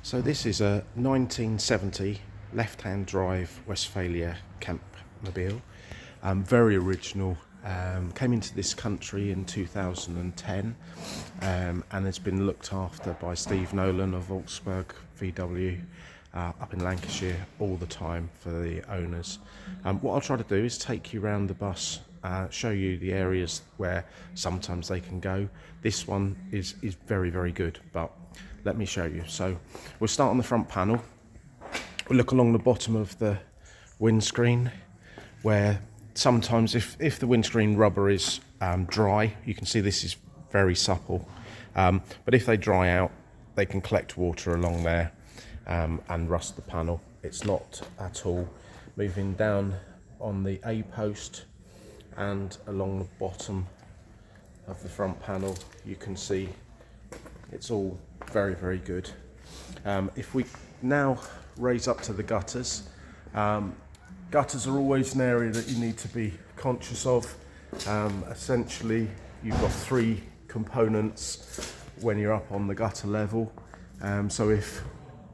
So this is a 1970 left-hand drive Westfalia Campmobile, very original. Came into this country in 2010 and it's been looked after by Steve Nolan of Volkswagen VW up in Lancashire all the time for the owners. What I'll try to do is take you around the bus, show you the areas where sometimes they can go. This one is very, very good, but let me show you. So we'll start on the front panel. We'll look along the bottom of the windscreen, where sometimes if the windscreen rubber is dry, you can see this is very supple, but if they dry out, they can collect water along there and rust the panel. It's not at all. Moving down on the A post and along the bottom of the front panel, you can see it's all very, very good. If we now raise up to the gutters, gutters are always an area that you need to be conscious of. Essentially, you've got three components when you're up on the gutter level. So if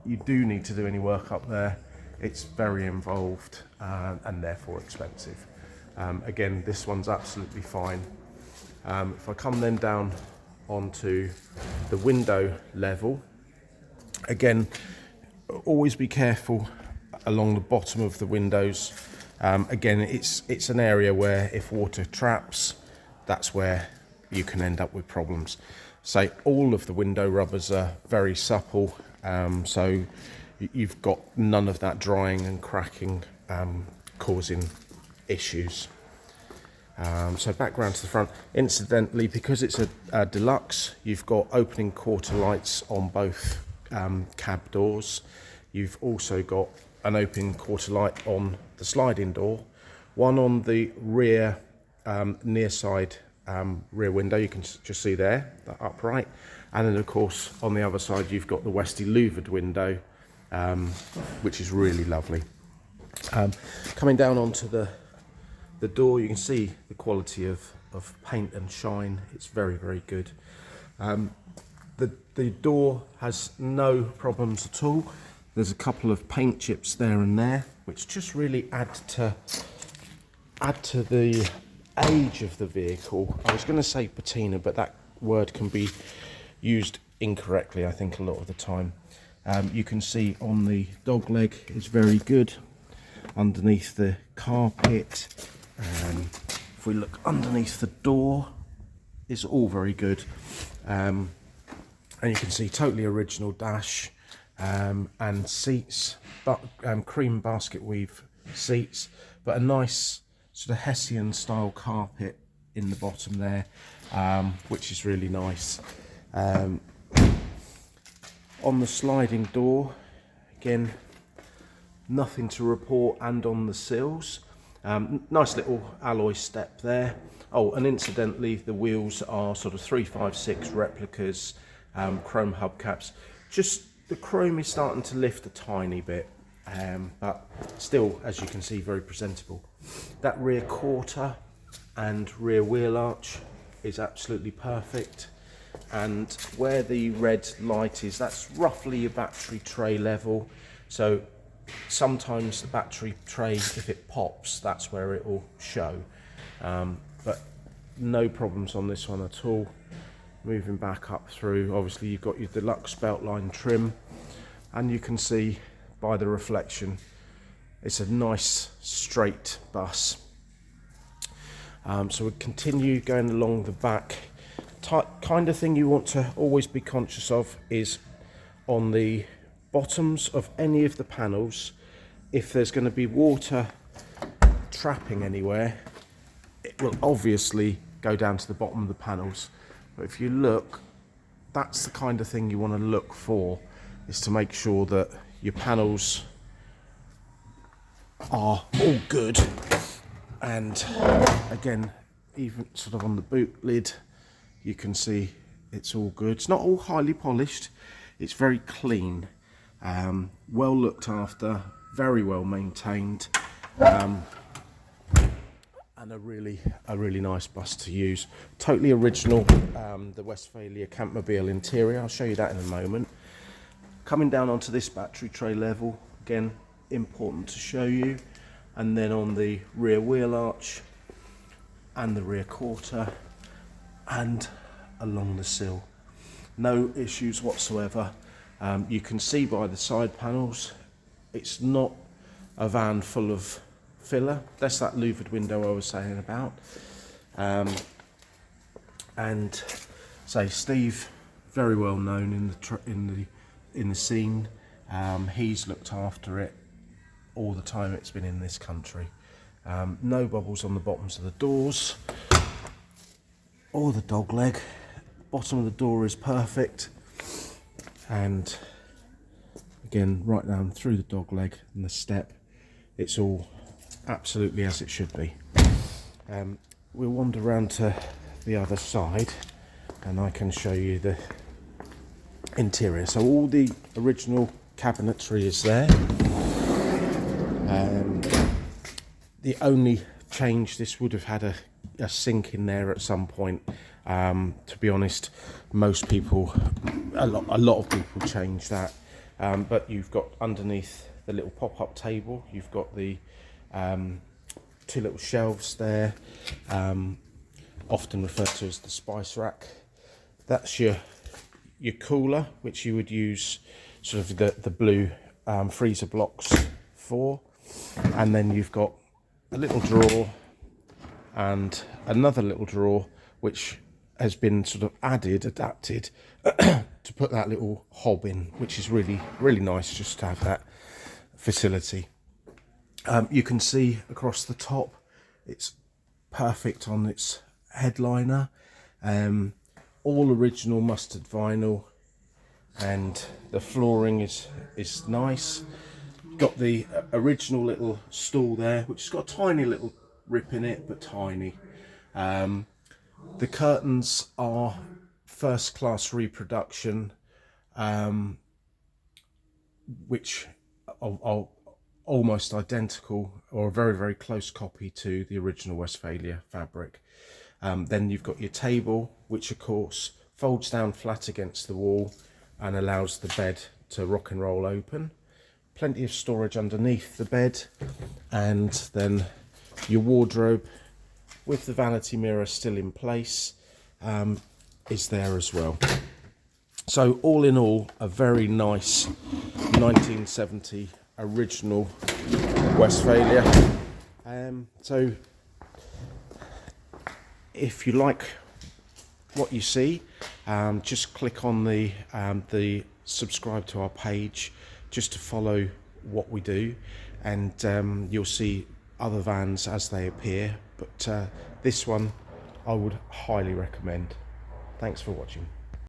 you do need to do any work up there, it's very involved and therefore expensive. Again, this one's absolutely fine. If I come then down onto the window level, again, always be careful along the bottom of the windows. Again, it's an area where if water traps, that's where you can end up with problems. So all of the window rubbers are very supple, so you've got none of that drying and cracking causing issues. So back round to the front. Incidentally, because it's a deluxe, you've got opening quarter lights on both cab doors. You've also got an opening quarter light on the sliding door, one on the rear near side rear window, you can just see there, that upright, and then of course on the other side you've got the Westy louvered window, which is really lovely. Coming down onto the door, you can see the quality of paint and shine. It's very, very good. The door has no problems at all. There's a couple of paint chips there and there, which just really add to the age of the vehicle. I was going to say patina, but that word can be used incorrectly, I think, a lot of the time. You can see on the dog leg is very good. Underneath the carpet, if we look underneath the door, it's all very good. And you can see totally original dash and seats, but cream basket weave seats, but a nice sort of Hessian style carpet in the bottom there, which is really nice. On the sliding door, again, nothing to report, and on the sills, nice little alloy step there. Oh, and incidentally, the wheels are sort of 356 replicas, chrome hubcaps. Just the chrome is starting to lift a tiny bit, but still, as you can see, very presentable. That rear quarter and rear wheel arch is absolutely perfect. And where the red light is, that's roughly your battery tray level. So sometimes the battery tray, if it pops, that's where it will show. But no problems on this one at all. Moving back up through, obviously you've got your deluxe beltline trim, and you can see by the reflection, it's a nice straight bus. So we continue going along the back. Kind of thing you want to always be conscious of is on the bottoms of any of the panels, if there's going to be water trapping anywhere, it will obviously go down to the bottom of the panels. But if you look, that's the kind of thing you want to look for, is to make sure that your panels are all good. And again, even sort of on the boot lid, you can see it's all good. It's not all highly polished, it's very clean, well looked after, very well maintained, and a really nice bus to use. Totally original, the Westfalia Campmobile interior. I'll show you that in a moment. Coming down onto this battery tray level, again, important to show you. And then on the rear wheel arch and the rear quarter and along the sill. No issues whatsoever. You can see by the side panels, it's not a van full of filler. That's that louvered window I was saying about. And say Steve, very well known in the scene. He's looked after it all the time it's been in this country. No bubbles on the bottoms of the doors or the dog leg. Bottom of the door is perfect, and again right down through the dog leg and the step, it's all absolutely as it should be. We'll wander around to the other side and I can show you the interior. So all the original cabinetry is there. The only change, this would have had a sink in there at some point. To be honest, most people, a lot of people change that. But you've got underneath the little pop-up table, you've got the two little shelves there, often referred to as the spice rack. That's your cooler, which you would use sort of the blue freezer blocks for. And then you've got a little drawer and another little drawer which has been sort of adapted to put that little hob in, which is really nice just to have that facility. You can see across the top it's perfect on its headliner, all original mustard vinyl, and the flooring is nice. Got the original little stool there, which has got a tiny little rip in it, but tiny. The curtains are first class reproduction, which are almost identical or a very close copy to the original Westfalia fabric. Then you've got your table, which of course folds down flat against the wall and allows the bed to rock and roll open. Plenty of storage underneath the bed, and then your wardrobe with the vanity mirror still in place is there as well. So all in all, a very nice 1970 original Westfalia. So if you like what you see, just click on the subscribe to our page just to follow what we do, and you'll see other vans as they appear, but this one I would highly recommend. Thanks for watching.